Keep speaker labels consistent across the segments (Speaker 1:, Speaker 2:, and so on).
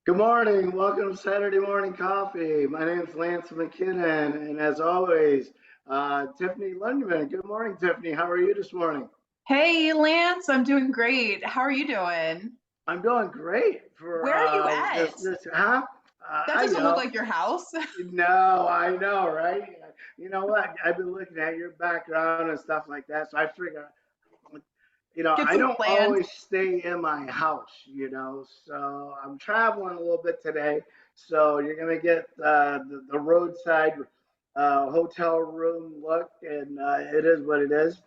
Speaker 1: Good morning. Welcome to Saturday Morning Coffee. My name is Lance Mckinnon, and as always, Tiffany Linderman. Good morning, Tiffany. How are you this morning?
Speaker 2: Hey Lance, I'm doing great. How are you doing?
Speaker 1: I'm doing great for
Speaker 2: Where are you
Speaker 1: this.
Speaker 2: at?
Speaker 1: This, huh?
Speaker 2: That
Speaker 1: I
Speaker 2: doesn't look
Speaker 1: know.
Speaker 2: like your house.
Speaker 1: No, I know, right? You know what? I've been looking at your background and stuff like that, so I figure,
Speaker 2: Get
Speaker 1: I
Speaker 2: some
Speaker 1: don't
Speaker 2: plans.
Speaker 1: always stay in my house, so I'm traveling a little bit today. So you're gonna get the roadside hotel room look, and it is what it is.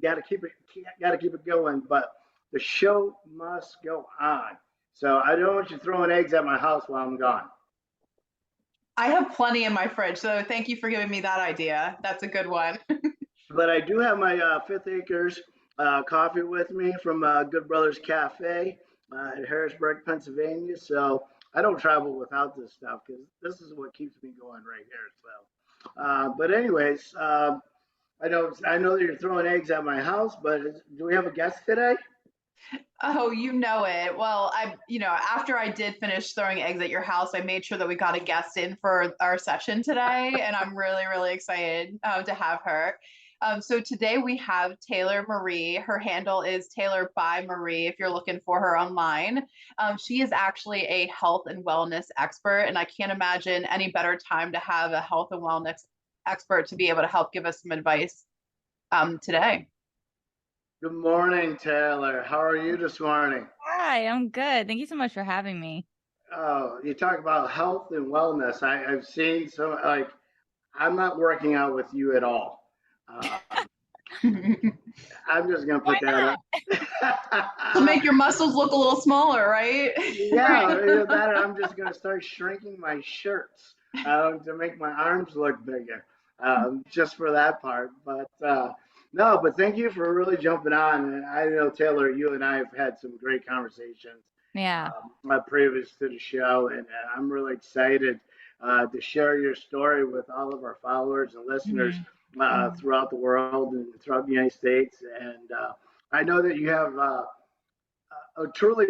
Speaker 1: Got to keep it going, but the show must go on. So I don't want you throwing eggs at my house while I'm gone.
Speaker 2: I have plenty in my fridge, so thank you for giving me that idea. That's a good one.
Speaker 1: But I do have my Fifth Acres coffee with me from Good Brothers Cafe in Harrisburg, Pennsylvania. So I don't travel without this stuff because this is what keeps me going right here. So, but anyways, I know that you're throwing eggs at my house, but do we have a guest today?
Speaker 2: Oh, you know it. Well, after I did finish throwing eggs at your house, I made sure that we got a guest in for our session today, and I'm really, really excited to have her. So today we have Taylor Marie. Her handle is Taylor by Marie if you're looking for her online. She is actually a health and wellness expert, and I can't imagine any better time to have a health and wellness expert to be able to help give us some advice today.
Speaker 1: Good morning, Taylor. How are you this morning?
Speaker 3: Hi, I'm good. Thank you so much for having me.
Speaker 1: Oh, you talk about health and wellness. I've seen some like I'm not working out with you at all. Um, I'm just gonna
Speaker 3: Why
Speaker 1: put that
Speaker 3: not?
Speaker 1: up.
Speaker 2: To make your muscles look a little smaller, right?
Speaker 1: Yeah,
Speaker 3: Right.
Speaker 1: either that or I'm just gonna start shrinking my shirts to make my arms look bigger, just for that part. But no, but thank you for really jumping on. And I know Taylor, you and I have had some great conversations
Speaker 3: Yeah.
Speaker 1: previous to the show, and I'm really excited to share your story with all of our followers and listeners
Speaker 3: Hmm. Hmm.
Speaker 1: throughout the world and throughout the United States. And I know that you have a truly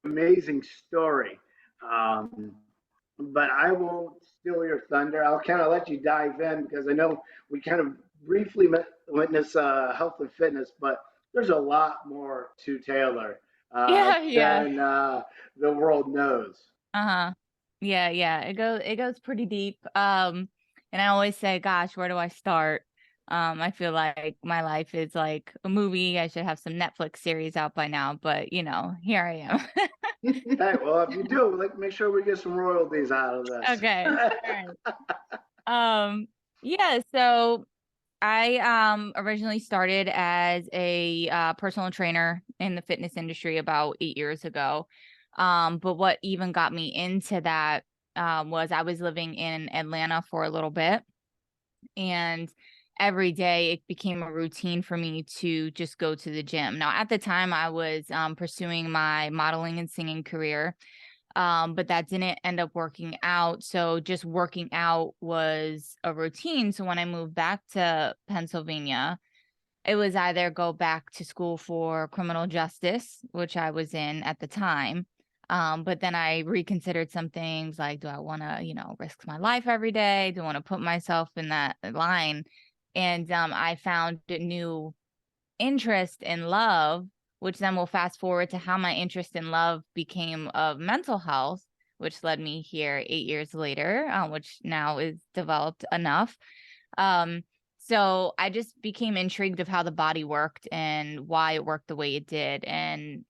Speaker 1: amazing story. Um, but I won't steal your thunder. I'll kind of let you dive in because I know we kind of briefly witness health and fitness, but there's a lot more to Taylor
Speaker 3: Yeah, yeah.
Speaker 1: than the world knows.
Speaker 3: Uh-huh. Yeah, yeah. It goes pretty deep. And I always say, gosh, where do I start? I feel like my life is like a movie. I should have some Netflix series out by now, but here I am.
Speaker 1: Hey, well, if you do, like, make sure we get some royalties out of this.
Speaker 3: Okay. All right. Um, yeah, so I originally started as a personal trainer in the fitness industry about 8 years ago. But what even got me into that was I was living in Atlanta for a little bit, and every day it became a routine for me to just go to the gym. Now, at the time, I was pursuing my modeling and singing career, but that didn't end up working out. So just working out was a routine. So when I moved back to Pennsylvania, it was either go back to school for criminal justice, which I was in at the time. But then I reconsidered some things like, do I want to, risk my life every day? Do I want to put myself in that line? And I found a new interest in love, which then will fast forward to how my interest in love became of mental health, which led me here 8 years later, which now is developed enough. Um, so I just became intrigued of how the body worked and why it worked the way it did. And,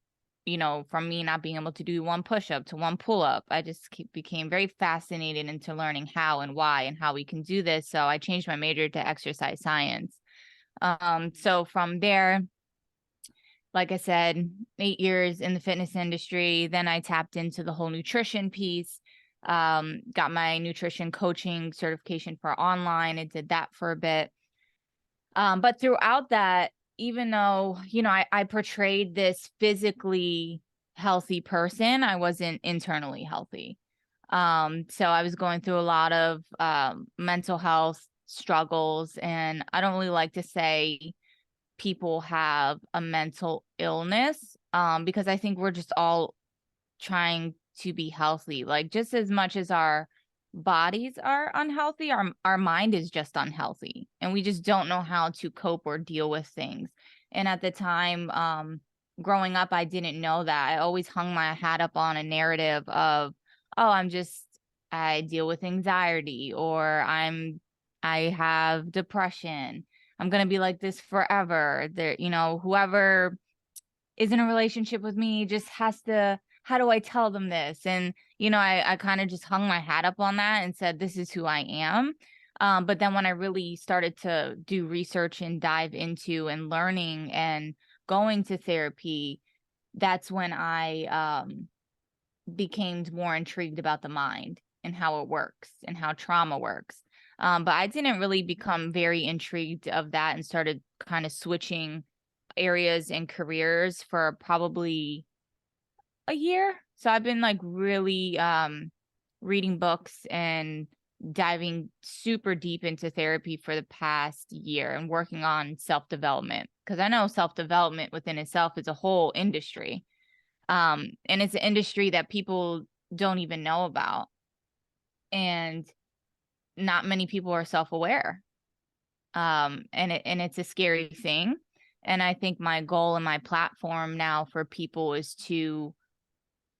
Speaker 3: from me not being able to do one push up to one pull up, I just became very fascinated into learning how and why and how we can do this. So I changed my major to exercise science. So from there, like I said, 8 years in the fitness industry. Then I tapped into the whole nutrition piece, got my nutrition coaching certification for online and did that for a bit. But throughout that, even though, I portrayed this physically healthy person, I wasn't internally healthy. So I was going through a lot of mental health struggles, and I don't really like to say people have a mental illness, because I think we're just all trying to be healthy. Like, just as much as our bodies are unhealthy, our mind is just unhealthy, and we just don't know how to cope or deal with things. And at the time, growing up, I didn't know that. I always hung my hat up on a narrative of, oh, I deal with anxiety, or I have depression. I'm going to be like this forever. There, whoever is in a relationship with me just has to, how do I tell them this? And, I kind of just hung my hat up on that and said, this is who I am. But then when I really started to do research and dive into and learning and going to therapy, that's when I became more intrigued about the mind and how it works and how trauma works. But I didn't really become very intrigued of that and started kind of switching areas and careers for probably a year. So I've been like really reading books and diving super deep into therapy for the past year and working on self-development, because I know self-development within itself is a whole industry. And it's an industry that people don't even know about. And not many people are self-aware. And it's a scary thing. And I think my goal and my platform now for people is to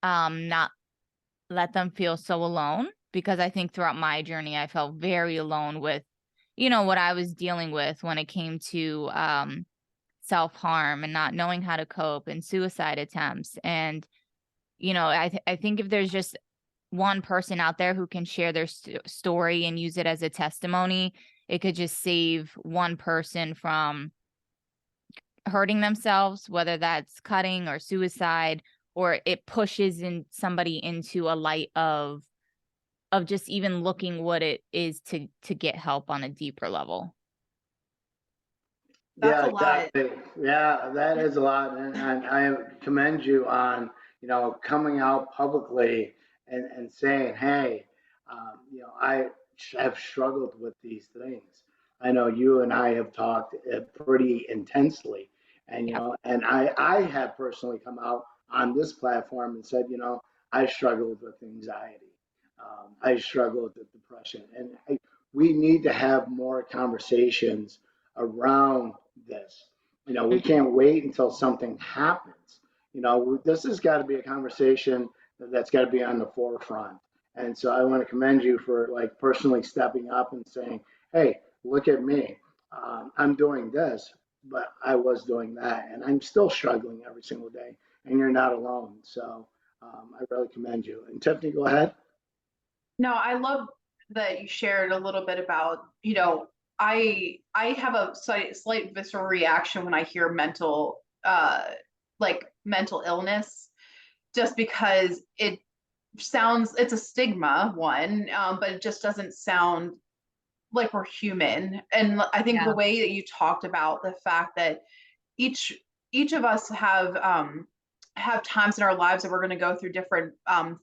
Speaker 3: not let them feel so alone, because I think throughout my journey, I felt very alone with, what I was dealing with when it came to self-harm and not knowing how to cope and suicide attempts. And, I think if there's just one person out there who can share their story and use it as a testimony, it could just save one person from hurting themselves, whether that's cutting or suicide, or it pushes in somebody into a light of just even looking what it is to get help on a deeper level.
Speaker 2: That's a lot.
Speaker 1: Definitely. Yeah, that is a lot. And I commend you on, coming out publicly and saying, hey, I have struggled with these things. I know you and I have talked pretty intensely. And,
Speaker 3: Yep.
Speaker 1: And I have personally come out on this platform and said, I struggled with anxiety. I struggled with depression. And we need to have more conversations around this. We can't wait until something happens. This has got to be a conversation that's got to be on the forefront. And so I want to commend you for like personally stepping up and saying, hey, look at me. I'm doing this, but I was doing that. And I'm still struggling every single day. And you're not alone. So I really commend you. And Tiffany, go ahead.
Speaker 2: No, I love that you shared a little bit about, I have a slight visceral reaction when I hear mental illness, just because it's a stigma, one, but it just doesn't sound like we're human. And I think the way that you talked about the fact that each of us have times in our lives that we're going to go through different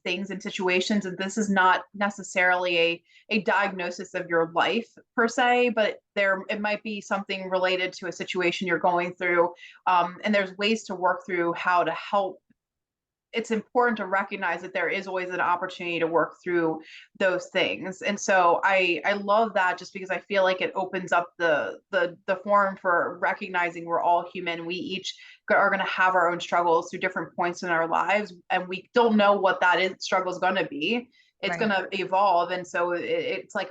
Speaker 2: things and situations, and this is not necessarily a diagnosis of your life per se, but it might be something related to a situation you're going through, and there's ways to work through how to help. It's important to recognize that there is always an opportunity to work through those things. And so I love that, just because I feel like it opens up the forum for recognizing we're all human. We each are going to have our own struggles through different points in our lives, and we don't know what struggle is going to be. It's
Speaker 3: Right.
Speaker 2: going to evolve. And so it's like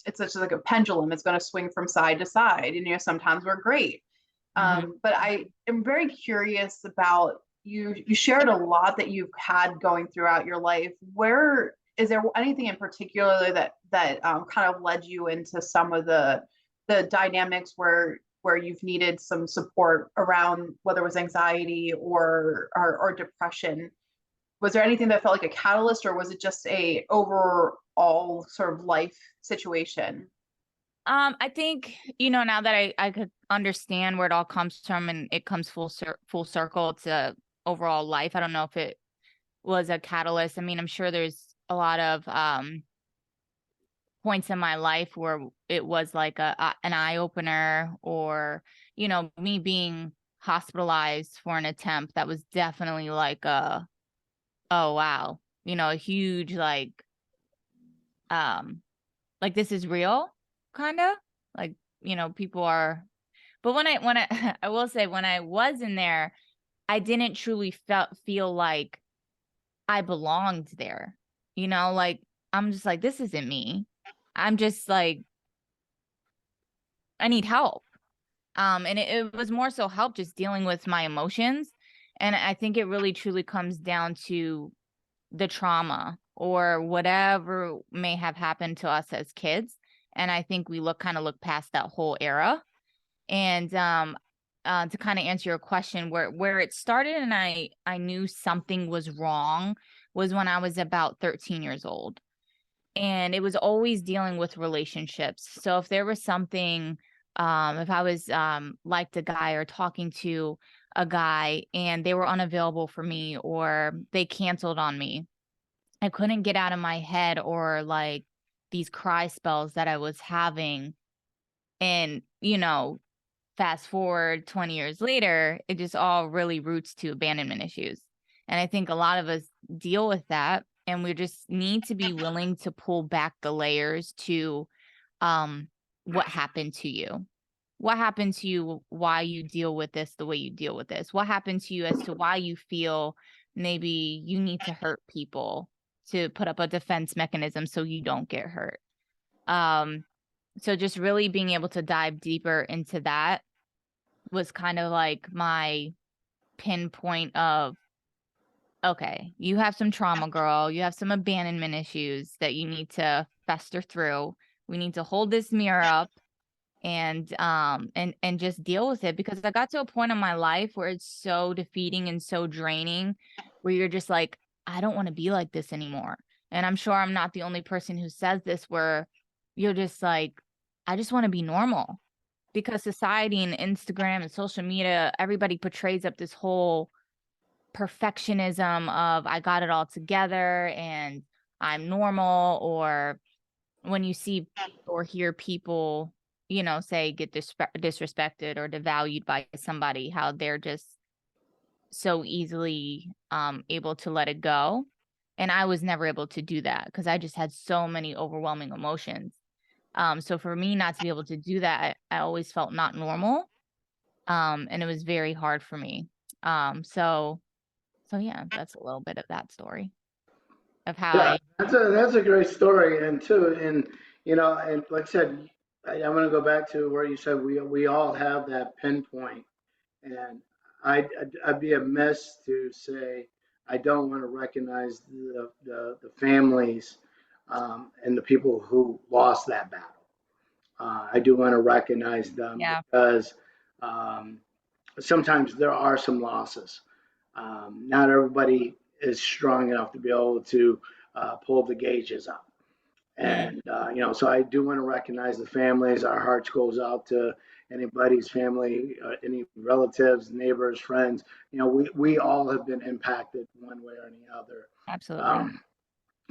Speaker 2: it's just like a pendulum. It's going to swing from side to side. And, sometimes we're great. But I am very curious about, you shared a lot that you've had going throughout your life. Where is there anything in particular that kind of led you into some of the dynamics where you've needed some support around, whether it was anxiety or depression? Was there anything that felt like a catalyst, or was it just a overall sort of life situation?
Speaker 3: I think, now that I could understand where it all comes from, and it comes full circle to overall life. I don't know if it was a catalyst. I mean, I'm sure there's a lot of points in my life where it was like an eye opener, or, me being hospitalized for an attempt that was definitely like oh, wow, a huge this is real kind of people are. But when I I will say, when I was in there, I didn't truly feel like I belonged there. I'm just like, this isn't me. I'm just like, I need help. And it was more so help just dealing with my emotions. And I think it really truly comes down to the trauma or whatever may have happened to us as kids. And I think we look past that whole era. And to kind of answer your question, where it started and I knew something was wrong was when I was about 13 years old. And it was always dealing with relationships. So if there was something, if I was liked a guy or talking to a guy and they were unavailable for me or they canceled on me, I couldn't get out of my head, or these cry spells that I was having. And, fast forward 20 years later, it just all really roots to abandonment issues. And I think a lot of us deal with that, and we just need to be willing to pull back the layers to what happened to you. What happened to you, why you deal with this the way you deal with this? What happened to you as to why you feel maybe you need to hurt people to put up a defense mechanism so you don't get hurt? So just really being able to dive deeper into that was kind of like my pinpoint of, okay, you have some trauma, girl. You have some abandonment issues that you need to fester through. We need to hold this mirror up and just deal with it, because I got to a point in my life where it's so defeating and so draining, where you're just like, I don't want to be like this anymore. And I'm sure I'm not the only person who says this, where you're just like, I just want to be normal, because society and Instagram and social media, everybody portrays up this whole perfectionism of, I got it all together and I'm normal. Or when you see or hear people, say get disrespected or devalued by somebody, how they're just so easily able to let it go. And I was never able to do that because I just had so many overwhelming emotions. So for me not to be able to do that, I always felt not normal. And it was very hard for me. So yeah, that's a little bit of that story of how
Speaker 1: Yeah, that's a great story, and too, and and like I said, I'm going to go back to where you said we all have that pinpoint, and I'd be amiss to say I don't want to recognize the families and the people who lost that battle. I do want to recognize them
Speaker 3: Yeah.
Speaker 1: because um, sometimes there are some losses. Not everybody is strong enough to be able to pull the gauges up.
Speaker 3: Mm,
Speaker 1: And, so I do want to recognize the families. Our hearts goes out to anybody's family, any relatives, neighbors, friends. We all have been impacted one way or the other.
Speaker 3: absolutely.
Speaker 1: Um,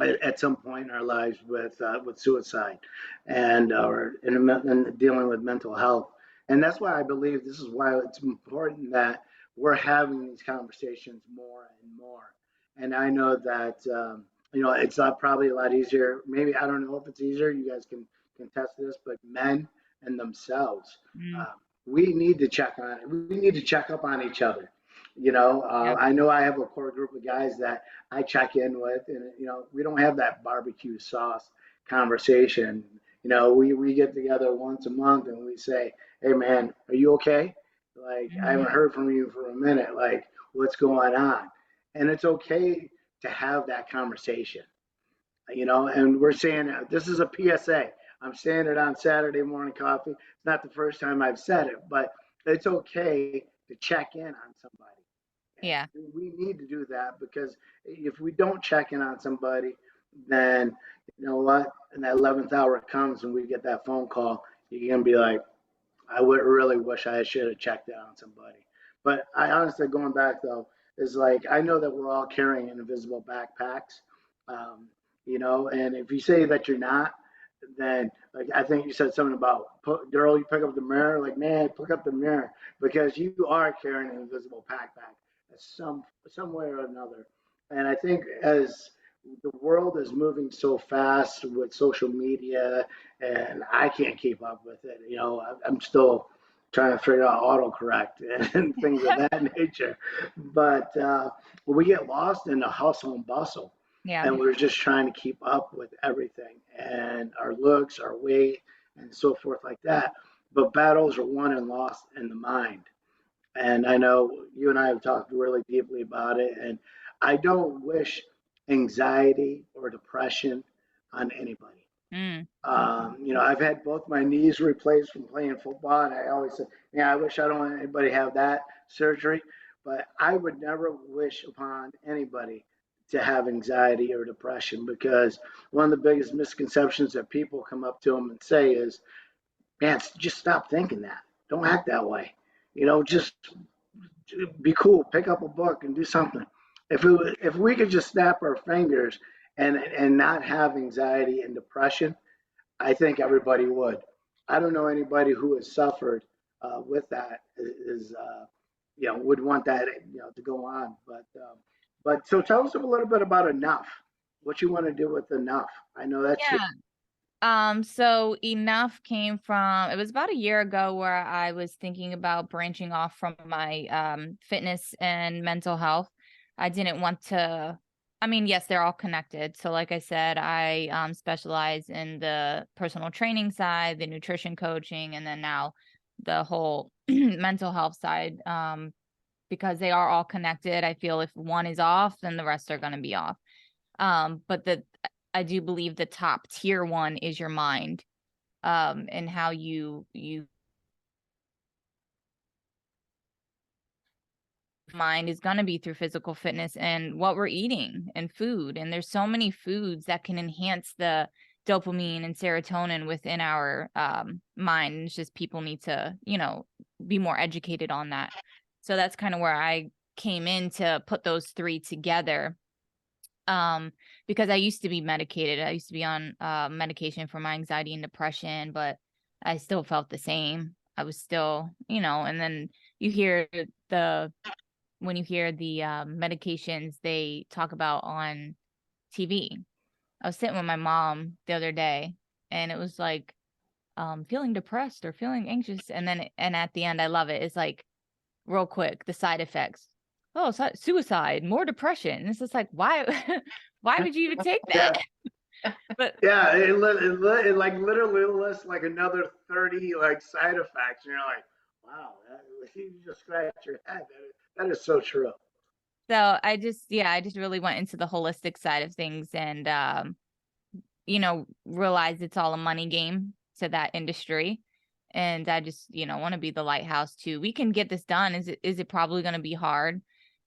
Speaker 1: at some point in our lives with suicide and or in dealing with mental health. And that's why I believe this is why it's important that we're having these conversations more and more. And I know that it's not probably a lot easier. Maybe I don't know if it's easier. You guys can test this, but men and themselves,
Speaker 3: Mm,
Speaker 1: uh, we need to check on it. We need to check up on each other.
Speaker 3: yep.
Speaker 1: I know I have a core group of guys that I check in with, and we don't have that barbecue sauce conversation. We get together once a month and we say, "Hey, man, are you okay? Like, I haven't
Speaker 3: Mhm.
Speaker 1: heard from you for a minute. Like, what's going on?" And it's okay to have that conversation. And we're saying this is a PSA. I'm saying it on Saturday morning coffee. It's not the first time I've said it, but it's okay to check in on somebody.
Speaker 3: Yeah.
Speaker 1: And we need to do that because if we don't check in on somebody, then you know what? And that 11th hour comes and we get that phone call, you're going to be like, I would really wish I should have checked in on somebody. But I honestly, going back though, is like, I know that we're all carrying invisible backpacks, um, and if you say that you're not, then like I think you said something about girl, you pick up the mirror. Like man, pick up the mirror because you are carrying an invisible backpack some way or another. And I think as the world is moving so fast with social media, and I can't keep up with it. I'm still trying to figure out autocorrect and things of that nature. But we get lost in the hustle and bustle,
Speaker 3: Yeah.
Speaker 1: and we're just trying to keep up with everything and our looks, our weight, and so forth like that. But battles are won and lost in the mind. And I know you and I have talked really deeply about it. And I don't wish anxiety or depression on anybody.
Speaker 3: Mm.
Speaker 1: I've had both my knees replaced from playing football, and I always say, yeah, I wish I don't want anybody to have that surgery. But I would never wish upon anybody to have anxiety or depression, because one of the biggest misconceptions that people come up to them and say is, man, just stop thinking that. Don't act that way. Just be cool, pick up a book and do something. If we could just snap our fingers and not have anxiety and depression, I think everybody would. I don't know anybody who has suffered with that is would want that to go on. But so tell us a little bit about enough. What you want to do with enough? I know that's
Speaker 3: Yeah. So enough came from, it was about a year ago where I was thinking about branching off from my fitness and mental health. I didn't want to, I mean, yes, they're all connected. So like I said, I specialize in the personal training side, the nutrition coaching, and then now the whole mental health side, because they are all connected. I feel if one is off, then the rest are going to be off. But I do believe the top tier one is your mind, and how you mind is going to be through physical fitness and what we're eating and food. And there's so many foods that can enhance the dopamine and serotonin within our mind. And it's just people need to, be more educated on that. So that's kind of where I came in to put those three together. Because I used to be medicated. I used to be on medication for my anxiety and depression, but I still felt the same. I was still, and then you hear when you hear the medications they talk about on TV. I was sitting with my mom the other day, and it was like feeling depressed or feeling anxious, and at the end, I love it. It's like real quick the side effects. Oh, suicide, more depression. It's just like, why? Why would you even take
Speaker 1: yeah,
Speaker 3: that? But
Speaker 1: yeah. It like literally lists like another 30 like side effects, and you're like, wow, you just scratch your head. That is so true.
Speaker 3: so I just really went into the holistic side of things, and realized it's all a money game to that industry. And I just, want to be the lighthouse too. We can get this done. Is it probably going to be hard?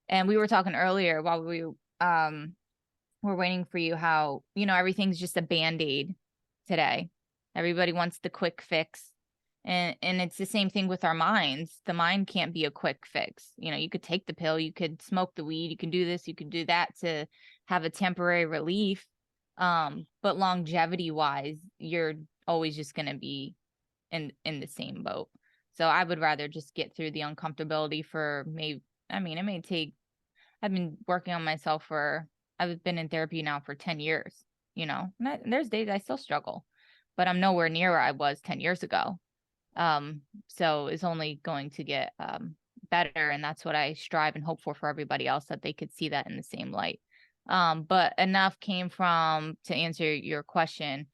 Speaker 3: And we were talking earlier while we were waiting for you, how, everything's just a band-aid today. Everybody wants the quick fix. And it's the same thing with our minds. The mind can't be a quick fix. You could take the pill, you could smoke the weed, you can do this, you can do that to have a temporary relief. But longevity wise, you're always just going to be in the same boat. So I would rather just get through the uncomfortability for maybe, it may take, I've been working on myself I've been in therapy now for 10 years, and there's days I still struggle, but I'm nowhere near where I was 10 years ago. So it's only going to get better. And that's what I strive and hope for everybody else, that they could see that in the same light. But enough came from, to answer your question,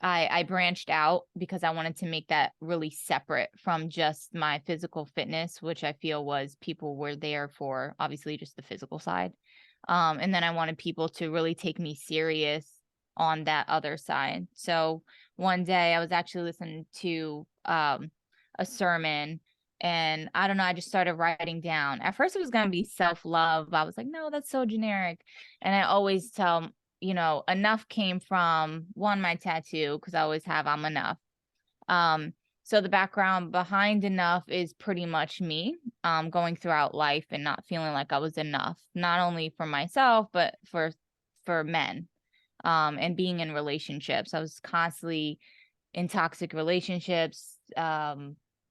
Speaker 3: I branched out because I wanted to make that really separate from just my physical fitness, which I feel was people were there for obviously just the physical side. And then I wanted people to really take me serious on that other side. So one day I was actually listening to a sermon, and I don't know, I just started writing down. At first it was going to be self-love. I was like, no, that's so generic. And I always tell, enough came from my tattoo, because I always have I'm enough. So the background behind enough is pretty much me going throughout life and not feeling like I was enough, not only for myself, but for men, and being in relationships. I was constantly in toxic relationships,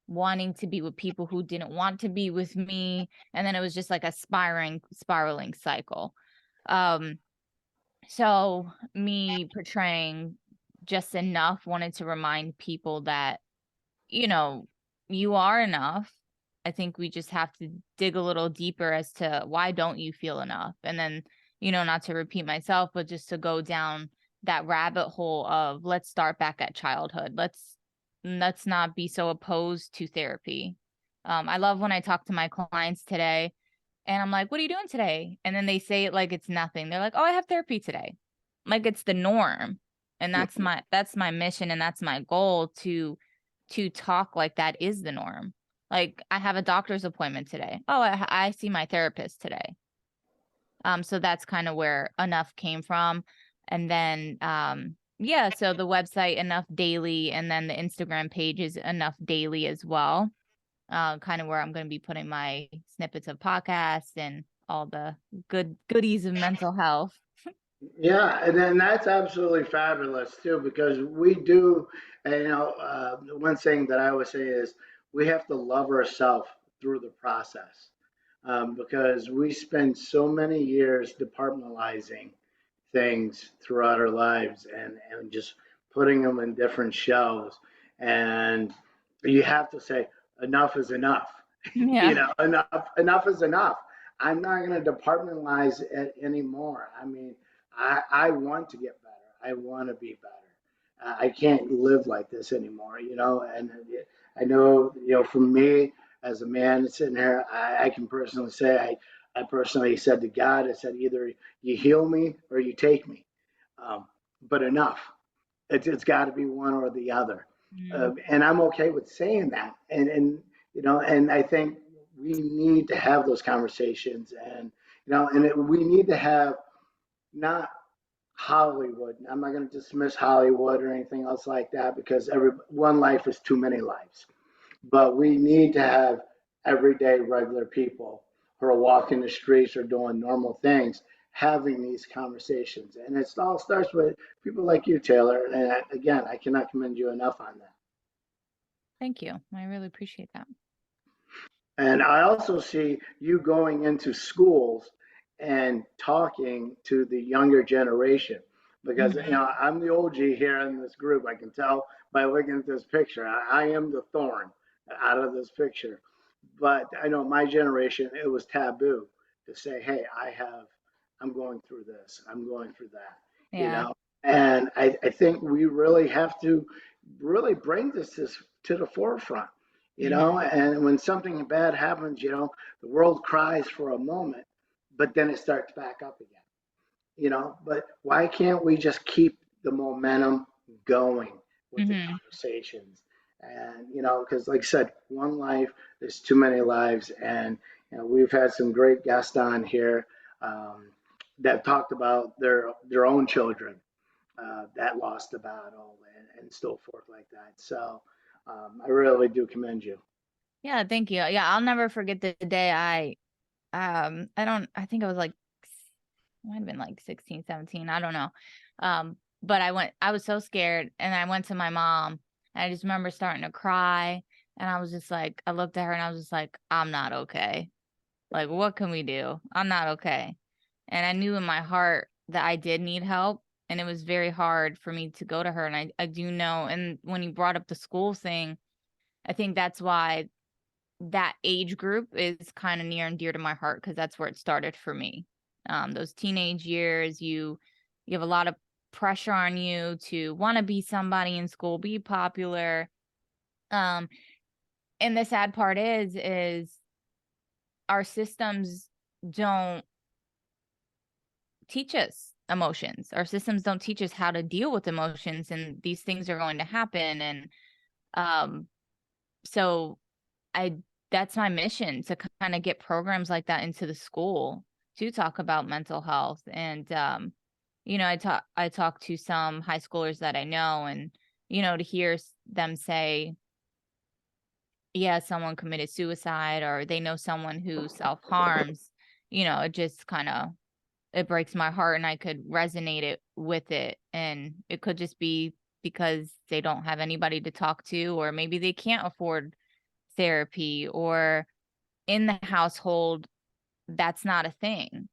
Speaker 3: wanting to be with people who didn't want to be with me. And then it was just like a spiraling cycle. So me portraying just enough wanted to remind people that, you know, you are enough. I think we just have to dig a little deeper as to why don't you feel enough? And then, not to repeat myself, but just to go down that rabbit hole of let's start back at childhood. Let's not be so opposed to therapy. I love when I talk to my clients today and I'm like, "What are you doing today?" And then they say it like it's nothing. They're like, "Oh, I have therapy today." Like it's the norm. And that's my mission and that's my goal to talk like that is the norm. Like I have a doctor's appointment today. Oh, I see my therapist today. So that's kind of where enough came from. And then yeah, so the website enough daily and then the Instagram page is enough daily as well. Kind of where I'm going to be putting my snippets of podcasts and all the goodies of mental health.
Speaker 1: Yeah, and then that's absolutely fabulous too, because we do, and one thing that I always say is we have to love ourselves through the process, because we spend so many years departmentalizing things throughout our lives and just putting them in different shelves. And you have to say, enough is enough.
Speaker 3: Yeah.
Speaker 1: Enough is enough. I'm not going to departmentalize it anymore. I mean, I want to get better. I want to be better. I can't live like this anymore, and I know, for me as a man sitting here, I can personally say I personally said to God, I said, either you heal me or you take me. Um, but enough. It's got to be one or the other.
Speaker 3: Mm.
Speaker 1: And I'm okay with saying that. And I think we need to have those conversations, we need to have not Hollywood. I'm not going to dismiss Hollywood or anything else like that, because every one life is too many lives. But we need to have everyday regular people who are walking the streets or doing normal things having these conversations. And it all starts with people like you, Taylor. And again, I cannot commend you enough on that.
Speaker 3: Thank you. I really appreciate that.
Speaker 1: And I also see you going into schools and talking to the younger generation, because
Speaker 3: Mhm.
Speaker 1: I'm the OG here in this group. I can tell by looking at this picture. I am the thorn out of this picture. But I know my generation, it was taboo to say, "Hey, I'm going through this. I'm going through that." You
Speaker 3: Yeah.
Speaker 1: know, and I think we really have to really bring this to the forefront.
Speaker 3: Mhm.
Speaker 1: And when something bad happens, the world cries for a moment, but then it starts back up again. But why can't we just keep the momentum going with the
Speaker 3: Mhm.
Speaker 1: conversations? And because like I said, one life, there's too many lives. And we've had some great guests on here, um, that talked about their own children, that lost the battle, and so forth like that. So I really do commend you.
Speaker 3: Yeah, thank you. Yeah, I'll never forget the day I think I was like might have been like 16, 17, I don't know. But I was so scared and I went to my mom and I just remember starting to cry and I was just like I looked at her and I was just like I'm not okay. Like what can we do? I'm not okay. And I knew in my heart that I did need help and it was very hard for me to go to her and I do know and when you brought up the school thing, I think that's why that age group is kind of near and dear to my heart because that's where it started for me. Those teenage years, you have a lot of pressure on you to want to be somebody in school, be popular. Um, and the sad part is our systems don't teach us emotions. Our systems don't teach us how to deal with emotions, and these things are going to happen. And um, so I that's my mission to kind of get programs like that into the school to talk about mental health. And I talk to some high schoolers that I know and to hear them say, yeah, someone committed suicide or they know someone who self-harms, it just kind of it breaks my heart and I could resonate it with it. And it could just be because they don't have anybody to talk to, or maybe they can't afford therapy, or in the household that's not a thing.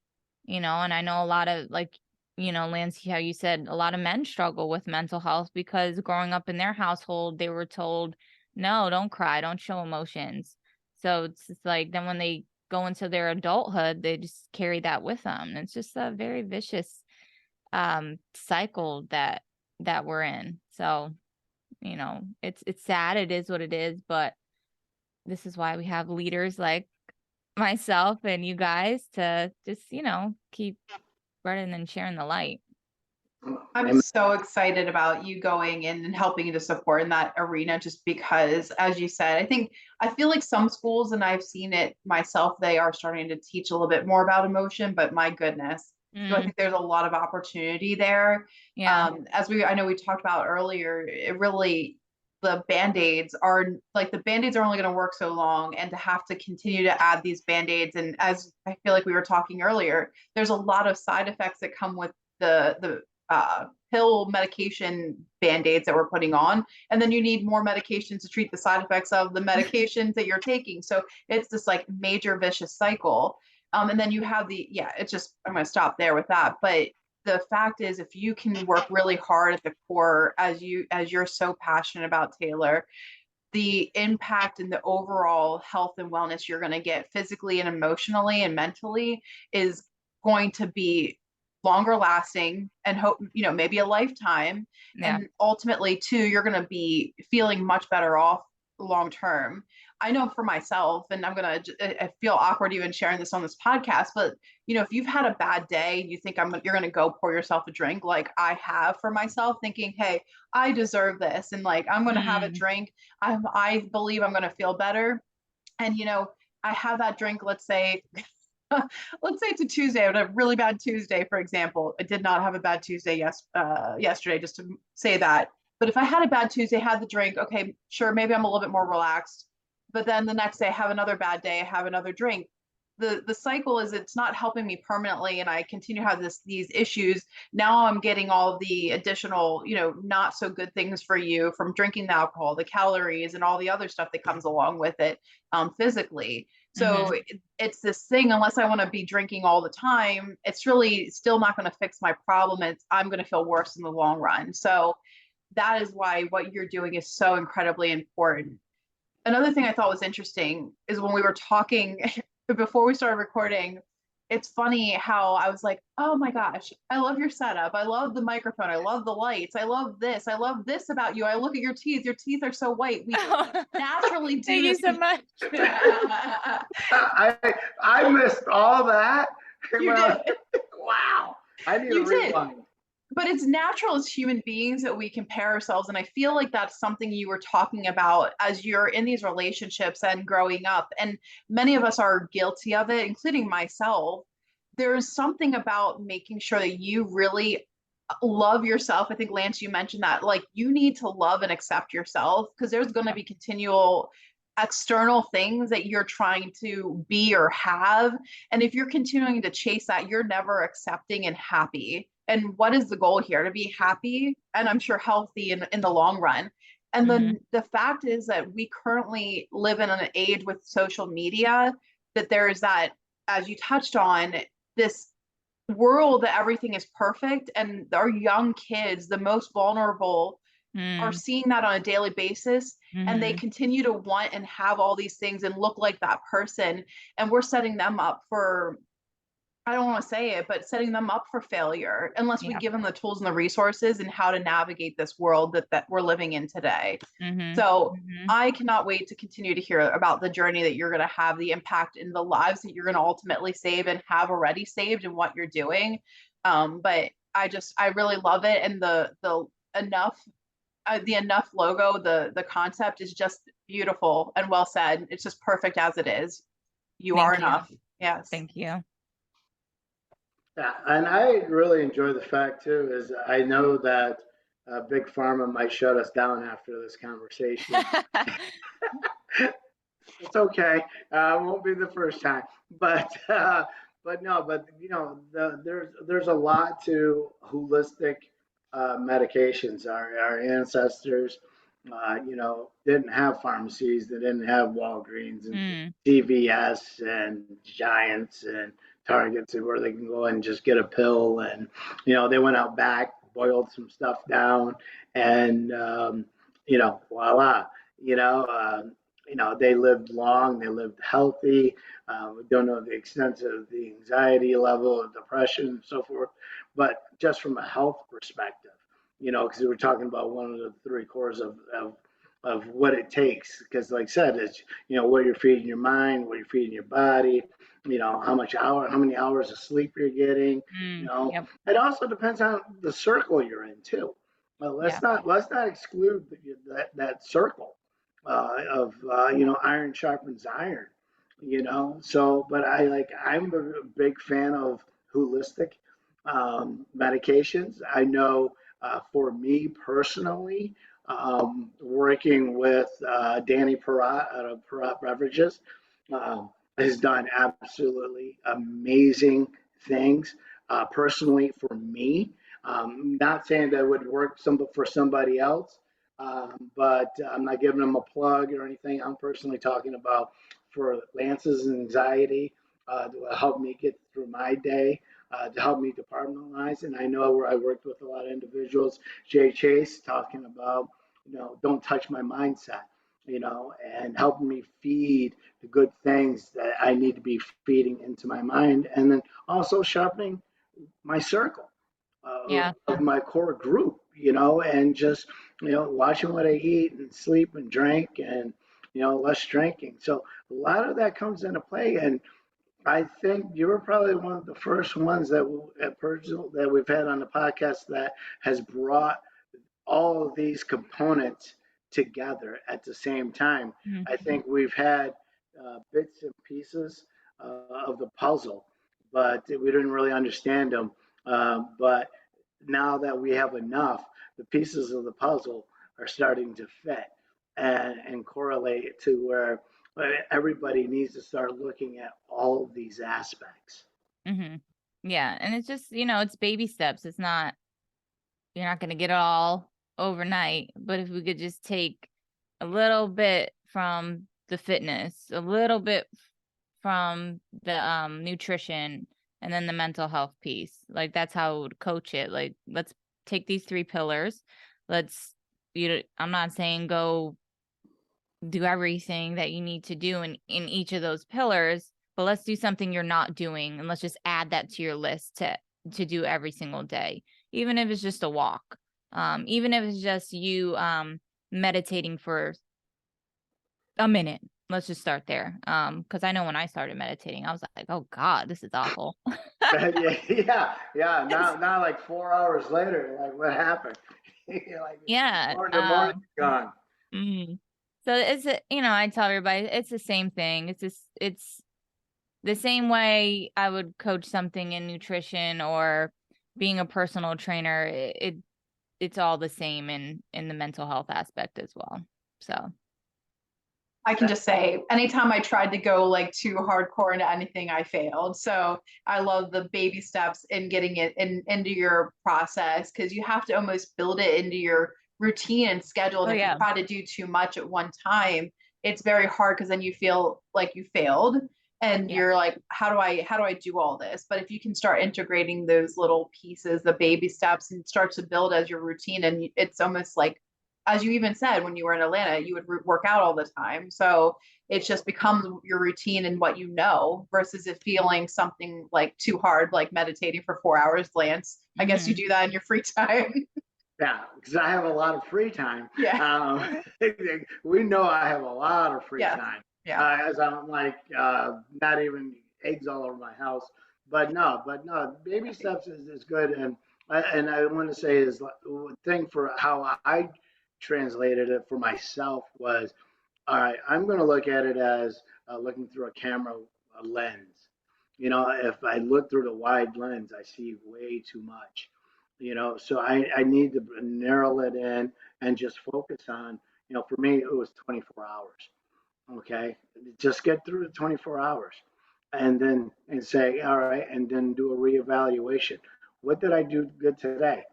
Speaker 3: And I know a lot of like Lance, how you said a lot of men struggle with mental health because growing up in their household, they were told, no, don't cry, don't show emotions. So it's just like then when they go into their adulthood, they just carry that with them. And it's just a very vicious cycle that we're in. So, it's sad. It is what it is, but this is why we have leaders like myself and you guys to just, keep spreading and sharing the light.
Speaker 2: I'm so excited about you going in and helping to support in that arena, just because, as you said, I feel like some schools, and I've seen it myself, they are starting to teach a little bit more about emotion, but my goodness. So I think there's a lot of opportunity there.
Speaker 3: Yeah.
Speaker 2: I know we talked about earlier, it really, the Band-Aids are only going to work so long, and to have to continue to add these Band-Aids. And as I feel like we were talking earlier, there's a lot of side effects that come with the pill medication Band-Aids that we're putting on. And then you need more medications to treat the side effects of the medications that you're taking. So it's this like major vicious cycle. And then you have I'm going to stop there with that. But the fact is, if you can work really hard at the core, as you're so passionate about, Taylor, the impact and the overall health and wellness you're going to get physically and emotionally and mentally is going to be longer lasting, and hope, maybe a lifetime.
Speaker 3: Yeah.
Speaker 2: And ultimately too, you're going to be feeling much better off long term. I know for myself, and I feel awkward even sharing this on this podcast, but if you've had a bad day, you think you're going to go pour yourself a drink, like I have for myself, thinking, hey, I deserve this, and like I'm going to have a drink. I believe I'm going to feel better. And I have that drink, let's say it's a Tuesday. I had a really bad Tuesday, for example. I did not have a bad Tuesday yesterday, just to say that. But if I had a bad Tuesday, had the drink, okay, sure, maybe I'm a little bit more relaxed. But then the next day, I have another bad day, I have another drink. The cycle is, it's not helping me permanently, and I continue to have these issues. Now I'm getting all the additional, not so good things for you from drinking the alcohol, the calories, and all the other stuff that comes along with it, physically. So it's this thing, unless I want to be drinking all the time, it's really still not going to fix my problem. I'm going to feel worse in the long run. So that is why what you're doing is so incredibly important. Another thing I thought was interesting is when we were talking before we started recording, it's funny how I was like, oh my gosh, I love your setup. I love the microphone. I love the lights. I love this. I love this about you. I look at your teeth. Your teeth are so white. We naturally do.
Speaker 3: Thank you so much.
Speaker 1: I missed all that.
Speaker 2: You did.
Speaker 1: Wow. I need to rewind.
Speaker 2: But it's natural as human beings that we compare ourselves. And I feel like that's something you were talking about as you're in these relationships and growing up. And many of us are guilty of it, including myself. There is something about making sure that you really love yourself. I think, Lance, you mentioned that, like, you need to love and accept yourself, because there's going to be continual external things that you're trying to be or have. And if you're continuing to chase that, you're never accepting and happy. And what is the goal here? To be happy, and I'm sure healthy in the long run. And then the fact is that we currently live in an age with social media, that there is that, as you touched on, this world that everything is perfect, and our young kids, the most vulnerable, are seeing that on a daily basis, and they continue to want and have all these things and look like that person. And we're setting them up for, I don't want to say it, but setting them up for failure unless we give them the tools and the resources and how to navigate this world that we're living in today. So I cannot wait to continue to hear about the journey that you're going to have, the impact in the lives that you're going to ultimately save and have already saved, and what you're doing. But I really love it. And the enough logo, the concept is just beautiful and well said. It's just perfect as it is. You are enough. Yes.
Speaker 3: Thank you.
Speaker 1: Yeah, and I really enjoy the fact too, is I know that Big Pharma might shut us down after this conversation. It's okay. It won't be the first time, but there's a lot to holistic medications. Our ancestors, didn't have pharmacies. They didn't have Walgreens and CVS and Giants and targets where they can go and just get a pill. And, they went out back, boiled some stuff down, and, voila, you know, uh, they lived long, they lived healthy. We don't know the extent of the anxiety level of depression and so forth, but just from a health perspective, because we were talking about one of the three cores of what it takes. Because, like I said, it's what you're feeding your mind, what you're feeding your body, how many hours of sleep you're getting.
Speaker 3: Yep.
Speaker 1: It also depends on the circle you're in too.
Speaker 3: Yeah.
Speaker 1: Let's not exclude that circle of iron sharpens iron. So, but I'm a big fan of holistic medications. I know for me personally, working with Danny Parrot out of Parrot Beverages, has done absolutely amazing things personally for me. Not saying that would work for somebody else, but I'm not giving them a plug or anything. I'm personally talking about for Lance's anxiety to help me get through my day, to help me departmentalize. And I know where I worked with a lot of individuals, Jay Chase talking about, don't touch my mindset, and helping me feed the good things that I need to be feeding into my mind. And then also sharpening my circle
Speaker 3: Yeah.
Speaker 1: of my core group, and just, watching what I eat and sleep and drink and, less drinking. So a lot of that comes into play. And I think you were probably one of the first ones that we've had on the podcast that has brought all of these components together at the same time.
Speaker 3: Mhm.
Speaker 1: I think we've had bits and pieces of the puzzle, but we didn't really understand them. But now that we have enough, the pieces of the puzzle are starting to fit and correlate to where everybody needs to start looking at all of these aspects.
Speaker 3: Mhm. Yeah, and it's just, it's baby steps. It's not You're not going to get it all overnight, but if we could just take a little bit from the fitness, a little bit from the nutrition, and then the mental health piece, like that's how I would coach it. Like, let's take these three pillars. Let's, I'm not saying go do everything that you need to do in each of those pillars, but let's do something you're not doing, and let's just add that to your list to do every single day, even if it's just a walk, even if it's just you meditating for a minute. Let's just start there, because I know when I started meditating, I was like, oh God, this is awful.
Speaker 1: Yeah. Now, like 4 hours later, like what happened? Like
Speaker 3: Yeah.
Speaker 1: the morning's gone.
Speaker 3: Mhm. So I tell everybody it's the same thing. It's the same way I would coach something in nutrition or being a personal trainer. It's all the same in the mental health aspect as well. So
Speaker 2: I can just say anytime I tried to go like too hardcore into anything, I failed. So I love the baby steps in getting it into your process, because you have to almost build it into your routine and schedule. And if you try to do too much at one time, it's very hard, because then you feel like you failed and you're like, how do I do all this? But if you can start integrating those little pieces, the baby steps, and start to build as your routine, and it's almost like, as you even said, when you were in Atlanta, you would work out all the time. So it just becomes your routine and what you know, versus it feeling something like too hard, like meditating for 4 hours, Lance. I guess you do that in your free time.
Speaker 1: Yeah, because I have a lot of free time.
Speaker 2: Yeah.
Speaker 1: We know I have a lot of free time.
Speaker 2: Yeah.
Speaker 1: As I'm like, not even eggs all over my house. But no, baby steps is good. And I want to say is the thing for how I translated it for myself was, all right, I'm going to look at it as looking through a camera lens. If I look through the wide lens, I see way too much. So I need to narrow it in and just focus on, for me, it was 24 hours. Okay. Just get through the 24 hours and say, all right, and then do a reevaluation. What did I do good today?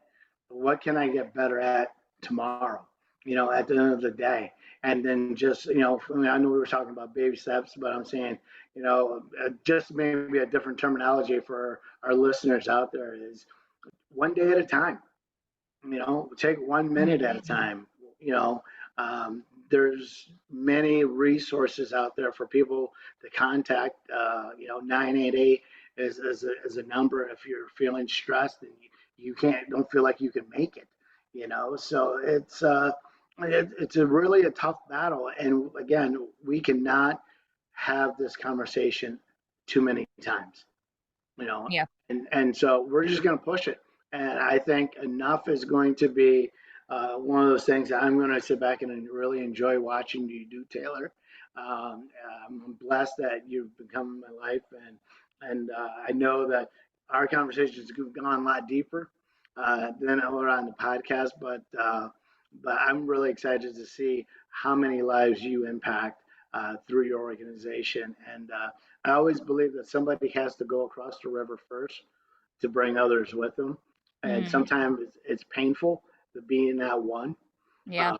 Speaker 1: What can I get better at tomorrow? At the end of the day. And then just, I know we were talking about baby steps, but I'm saying just maybe a different terminology for our listeners out there is one day at a time. Take 1 minute at a time. You know, there's many resources out there for people to contact. 988 is a number if you're feeling stressed and you don't feel like you can make it. So it's a really a tough battle. And again, we cannot have this conversation too many times. you know,
Speaker 3: Yeah.
Speaker 1: and so we're just going to push it. And I think enough is going to be one of those things that I'm going to sit back and really enjoy watching you do, Taylor. I'm blessed that you've become my life, and I know that our conversations have gone a lot deeper than we're on the podcast, but I'm really excited to see how many lives you impact through your organization. And I always believe that somebody has to go across the river first to bring others with them. And
Speaker 3: Mm,
Speaker 1: sometimes it's painful to be in that one,
Speaker 3: yeah.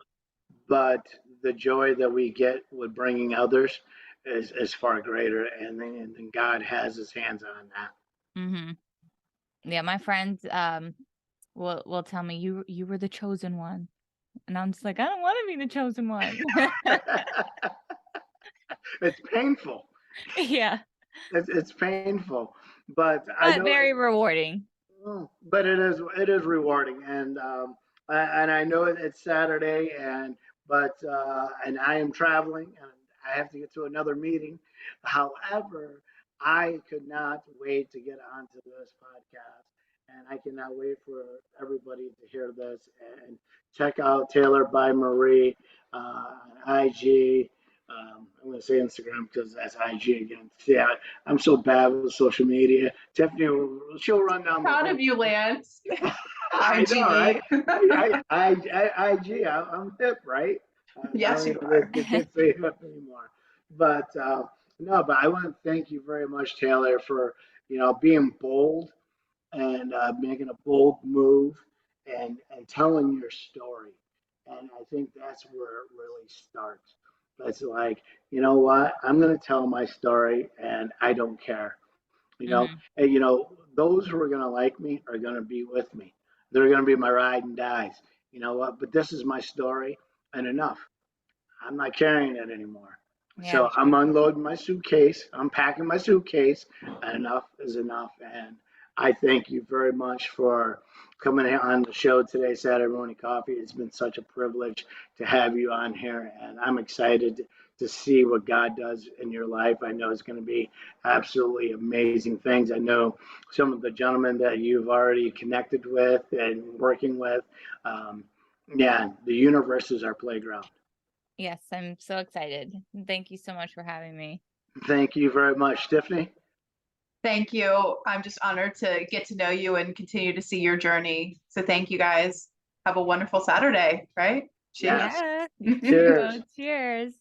Speaker 1: but the joy that we get with bringing others is far greater. And then God has his hands on that.
Speaker 3: Hmm. Yeah. My friends will tell me you were the chosen one. And I'm just like, I don't want to be the chosen one.
Speaker 1: It's painful.
Speaker 3: Yeah.
Speaker 1: It's painful, but I
Speaker 3: But
Speaker 1: know.
Speaker 3: very rewarding.
Speaker 1: But it is rewarding, and I know it's Saturday, and I am traveling, and I have to get to another meeting. However, I could not wait to get onto this podcast, and I cannot wait for everybody to hear this and check out Taylor by Marie on IG. I'm going to say Instagram because that's IG again. See, I'm so bad with social media. Tiffany, she'll run down the
Speaker 2: Proud
Speaker 1: whole.
Speaker 2: of you, Lance.
Speaker 1: I know, right?
Speaker 2: IG.
Speaker 1: IG, I'm hip, right? I
Speaker 2: Yes,
Speaker 1: don't
Speaker 2: you
Speaker 1: even
Speaker 2: are.
Speaker 1: the kids say hip anymore. But no, but I want to thank you very much, Taylor, for being bold and making a bold move and telling your story. And I think that's where it really starts. It's like, you know what? I'm going to tell my story, and I don't care.
Speaker 3: Hmm.
Speaker 1: And those who are going to like me are going to be with me. They're going to be my ride and dies. You know what? But this is my story, and enough. I'm not carrying it anymore.
Speaker 3: Yeah.
Speaker 1: So I'm unloading my suitcase. I'm packing my suitcase, and enough is enough. And I thank you very much for coming on the show today, Saturday Morning Coffee. It's been such a privilege to have you on here, and I'm excited to see what God does in your life. I know it's going to be absolutely amazing things. I know some of the gentlemen that you've already connected with and working with. Um, yeah, the universe is our playground.
Speaker 3: Yes, I'm so excited. Thank you so much for having me.
Speaker 1: Thank you very much, Tiffany.
Speaker 2: Thank you. I'm just honored to get to know you and continue to see your journey. So thank you guys. Have a wonderful Saturday, right?
Speaker 1: Yes.
Speaker 2: Cheers.
Speaker 3: Yeah, you too.
Speaker 1: Cheers.
Speaker 3: Cheers.